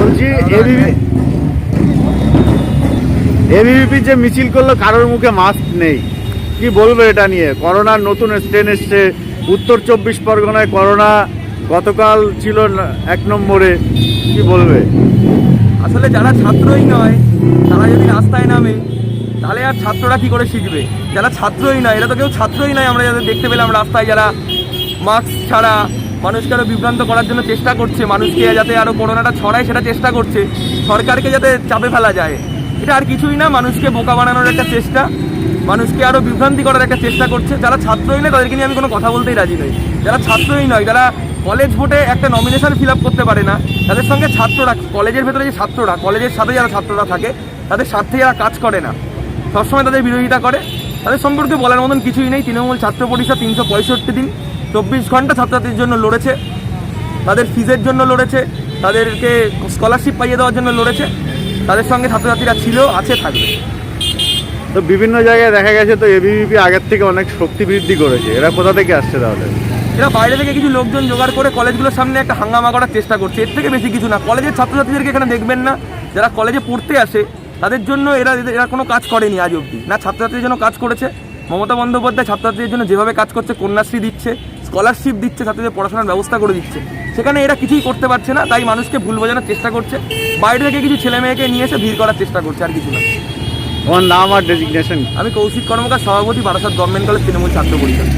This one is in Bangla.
বলছি এবিভিপি যে মিছিল করলো, কারোর মুখে মাস্ক নেই, কি বলবে এটা নিয়ে? করোনার নতুন স্ট্রেন এসছে উত্তর 24 পরগনায়, করোনা গতকাল ছিল 1 নম্বরে, কি বলবে? আসলে যারা ছাত্রই নয় তারা যদি রাস্তায় নামে তাহলে আর ছাত্ররা কি করে শিখবে? যারা ছাত্রই নয়, এরা তো কেউ ছাত্রই নয়। আমরা যাদের দেখতে পেলাম রাস্তায়, যারা মাস্ক ছাড়া মানুষকে আরও বিভ্রান্ত করার জন্য চেষ্টা করছে, মানুষকে যাতে আরও করোনাটা ছড়ায় সেটা চেষ্টা করছে, সরকারকে যাতে চাপে ফেলা যায়, এটা আর কিছুই না, মানুষকে বোকা বানানোর একটা চেষ্টা, মানুষকে আরও বিভ্রান্তি করার একটা চেষ্টা করছে। যারা ছাত্রই নয় তাদেরকে নিয়ে আমি কোনো কথা বলতেই রাজি নই। যারা ছাত্রই নয়, যারা কলেজ ভোটে একটা নমিনেশন ফিল আপ করতে পারে না, তাদের সঙ্গে ছাত্ররা, কলেজের ভেতরে যে ছাত্ররা, কলেজের সাথে যারা ছাত্ররা থাকে তাদের স্বার্থে যারা কাজ করে না, সবসময় তাদের বিরোধিতা করে, তাদের সম্পর্কে বলার মতন কিছুই নেই। তৃণমূল ছাত্র পরিষদ 365 দিন 24 ঘন্টা ছাত্রছাত্রীর জন্য লড়েছে, তাদের ফিজের জন্য লড়েছে, তাদেরকে স্কলারশিপ পাইয়ে দেওয়ার জন্য লড়েছে, তাদের সঙ্গে ছাত্রছাত্রীরা ছিল, আছে, থাকবে। তো বিভিন্ন জায়গায় দেখা গেছে তো এবিভিপি আগের থেকে অনেক শক্তি বৃদ্ধি করেছে, এরা কোথা থেকে আসছে তাহলে? এরা বাইরে থেকে কিছু লোকজন জোগাড় করে কলেজগুলোর সামনে একটা হাঙ্গামা করার চেষ্টা করছে, এর থেকে বেশি কিছু না। কলেজের ছাত্রছাত্রীদেরকে এখানে দেখবেন না, যারা কলেজে পড়তে আসে তাদের জন্য এরা কোনো কাজ করেনি আজ অবধি, না ছাত্রছাত্রীদের জন্য কাজ করেছে। মমতা বন্দ্যোপাধ্যায় ছাত্রছাত্রীদের জন্য যেভাবে কাজ করছে, কন্যাশ্রী দিচ্ছে, স্কলারশিপ দিচ্ছে, ছাত্রীদের পড়াশোনার ব্যবস্থা করে দিচ্ছে, সেখানে এরা কিছুই করতে পারছে না, তাই মানুষকে ভুল বোঝানোর চেষ্টা করছে, বাইরে থেকে কিছু ছেলে মেয়েকে নিয়ে এসে ভিড় করার চেষ্টা করছে, আর কিছু না। তোমার নাম আর ডেজিগনেশন? আমি কৌশিক কর্মকার, সভাপতি, বারাসাত গভর্নমেন্ট কলেজ তৃণমূল ছাত্র পরিষদ।